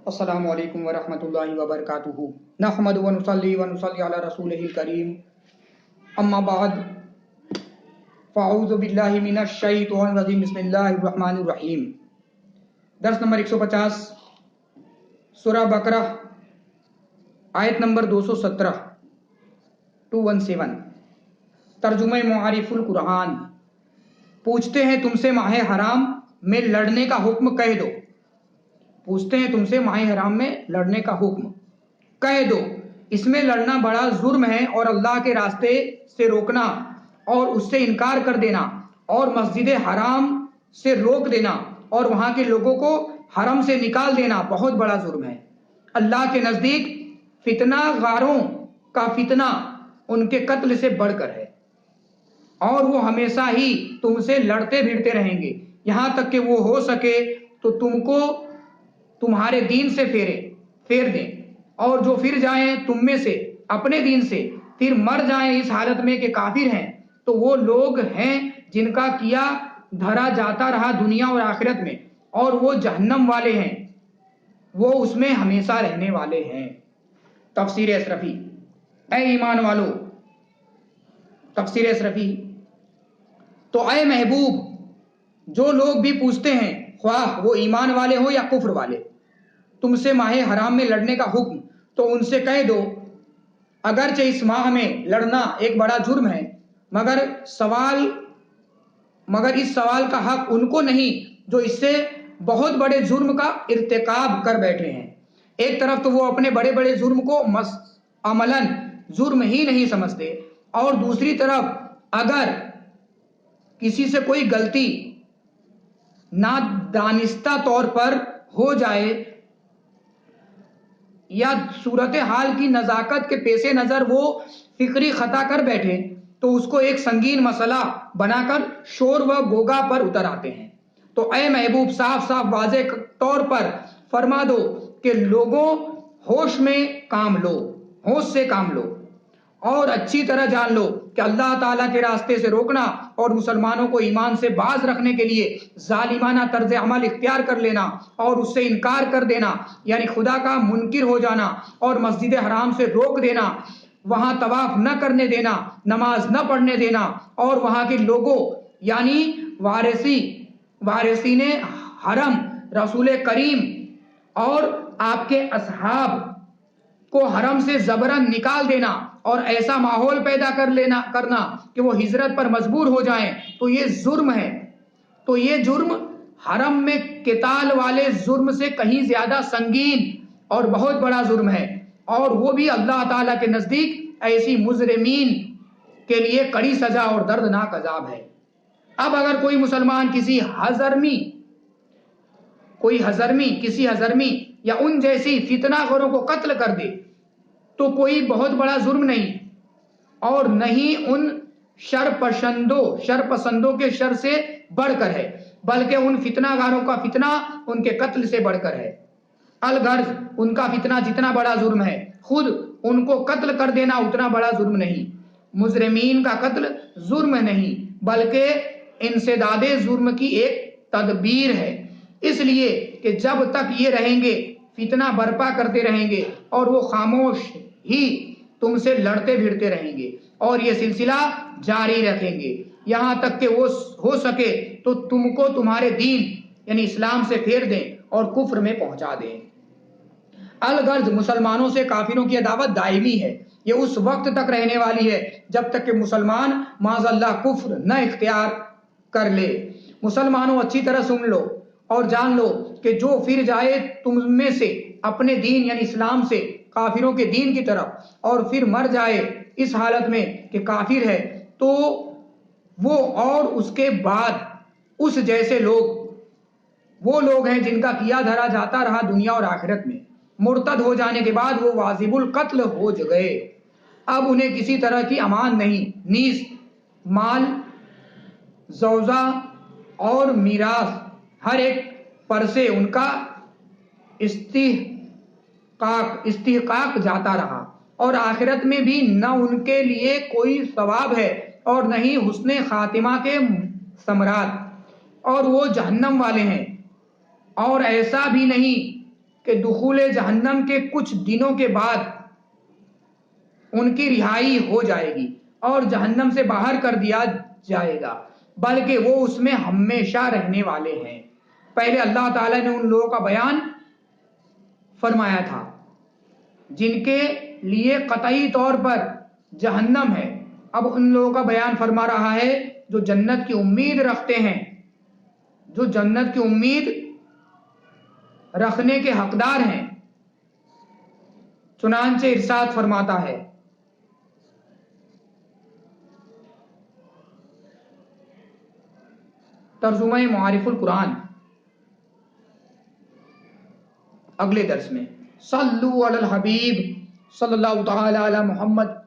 السلام علیکم ورحمۃ اللہ وبرکاتہ نحمد و نصلی علی رسولہ الکریم اما بعد فاعوذ باللہ من الشیطان الرجیم بسم اللہ الرحمن الرحیم۔ درس نمبر 150 سورہ بقرہ آیت نمبر 217 217 ترجمہ معارف القرآن۔ پوچھتے ہیں تم سے ماہ حرام میں لڑنے کا حکم کہہ دو، پوچھتے ہیں تم سے ماہ حرام میں لڑنے کا حکم کہہ دو، اس میں لڑنا بڑا جرم ہے، اور اللہ کے راستے سے روکنا اور اس سے انکار کر دینا اور مسجد حرام سے روک دینا اور وہاں کے لوگوں کو حرم سے نکال دینا بہت بڑا جرم ہے۔ اللہ کے نزدیک فتنہ غاروں کا فتنہ ان کے قتل سے بڑھ کر ہے، اور وہ ہمیشہ ہی تم سے لڑتے بھیڑتے رہیں گے یہاں تک کہ وہ ہو سکے تو تم کو تمہارے دین سے پھیر دیں، اور جو پھر جائیں تم میں سے اپنے دین سے، پھر مر جائیں اس حالت میں کہ کافر ہیں، تو وہ لوگ ہیں جن کا کیا دھرا جاتا رہا دنیا اور آخرت میں، اور وہ جہنم والے ہیں، وہ اس میں ہمیشہ رہنے والے ہیں۔ تفسیر اشرفی۔ اے ایمان والو، تفسیر اشرفی، تو اے محبوب جو لوگ بھی پوچھتے ہیں خواہ وہ ایمان والے ہو یا کفر والے تم سے ماہ حرام میں لڑنے کا حکم، تو ان سے کہہ دو اگرچہ اس ماہ میں لڑنا ایک بڑا جرم ہے، مگر اس سوال کا حق ان کو نہیں جو اس سے بہت بڑے جرم کا ارتکاب کر بیٹھے ہیں۔ ایک طرف تو وہ اپنے بڑے بڑے جرم کو عملاً جرم ہی نہیں سمجھتے، اور دوسری طرف اگر کسی سے کوئی غلطی نادانستہ طور پر ہو جائے یا صورتحال کی نزاکت کے پیش نظر وہ فکری خطا کر بیٹھے تو اس کو ایک سنگین مسئلہ بنا کر شور و گوگا پر اتر آتے ہیں۔ تو اے محبوب صاف صاف واضح طور پر فرما دو کہ لوگوں ہوش سے کام لو اور اچھی طرح جان لو کہ اللہ تعالیٰ کے راستے سے روکنا اور مسلمانوں کو ایمان سے باز رکھنے کے لیے ظالمانہ طرز عمل اختیار کر لینا اور اس سے انکار کر دینا، یعنی خدا کا منکر ہو جانا، اور مسجد حرام سے روک دینا، وہاں طواف نہ کرنے دینا، نماز نہ پڑھنے دینا، اور وہاں کے لوگوں یعنی وارثین حرم رسول کریم اور آپ کے اصحاب کو حرم سے زبرن نکال دینا اور ایسا ماحول پیدا کرنا کہ وہ ہجرت پر مجبور ہو جائیں، تو یہ جرم ہے۔ تو یہ جرم حرم میں قتال والے جرم سے کہیں زیادہ سنگین اور بہت بڑا جرم ہے، اور وہ بھی اللہ تعالیٰ کے نزدیک ایسی مجرمین کے لیے کڑی سزا اور دردناک عذاب ہے۔ اب اگر کوئی مسلمان کسی حضرمی یا ان جیسی فتنہ خوروں کو قتل کر دے تو کوئی بہت بڑا جرم نہیں، اور نہیں ان شر پسندوں کے شر سے بڑھ کر ہے، بلکہ ان فتنہ گاروں کا فتنہ ان کے قتل سے بڑھ کر ہے۔ الغرض ان کا فتنہ جتنا بڑا جرم ہے، خود ان کو قتل کر دینا اتنا بڑا جرم نہیں۔ مجرمین کا قتل جرم نہیں بلکہ انسداد جرم کی ایک تدبیر ہے، اس لیے کہ جب تک یہ رہیں گے فتنہ برپا کرتے رہیں گے اور وہ خاموش ہی تم سے لڑتے بھیڑتے رہیں گے، اور یہ سلسلہ جاری رکھیں گے یہاں تک کہ وہ ہو سکے تو تم کو تمہارے دین یعنی اسلام سے پھیر دیں اور کفر میں پہنچا دیں۔ الغرض مسلمانوں سے کافروں کی عداوت دائمی ہے، یہ اس وقت تک رہنے والی ہے جب تک کہ مسلمان معاذ اللہ کفر نہ اختیار کر لے۔ مسلمانوں اچھی طرح سن لو اور جان لو کہ جو پھر جائے تم میں سے اپنے دین یعنی اسلام سے کافروں کے دین کی طرف اور پھر مر جائے اس حالت میں کہ کافر ہے، تو وہ اور اس کے بعد اس جیسے وہ لوگ ہیں جن کا کیا دھرا جاتا رہا دنیا اور آخرت میں، مرتد ہو جانے کے بعد وہ واجب القتل ہو گئے، اب انہیں کسی طرح کی امان نہیں، نیز مال زوجہ اور میراث ہر ایک پر سے ان کا استحقاق جاتا رہا، اور آخرت میں بھی نہ ان کے لیے کوئی ثواب ہے اور نہ ہی حسن خاتمہ کے ثمرات، اور وہ جہنم والے ہیں۔ اور ایسا بھی نہیں کہ دخول جہنم کے کچھ دنوں کے بعد ان کی رہائی ہو جائے گی اور جہنم سے باہر کر دیا جائے گا، بلکہ وہ اس میں ہمیشہ رہنے والے ہیں۔ پہلے اللہ تعالیٰ نے ان لوگوں کا بیان فرمایا تھا جن کے لیے قطعی طور پر جہنم ہے، اب ان لوگوں کا بیان فرما رہا ہے جو جنت کی امید رکھتے ہیں، جو جنت کی امید رکھنے کے حقدار ہیں۔ چنانچہ ارشاد فرماتا ہے ترجمہ معارف القرآن اگلے درس میں، صلو علی الحبیب صلی اللہ تعالی علی محمد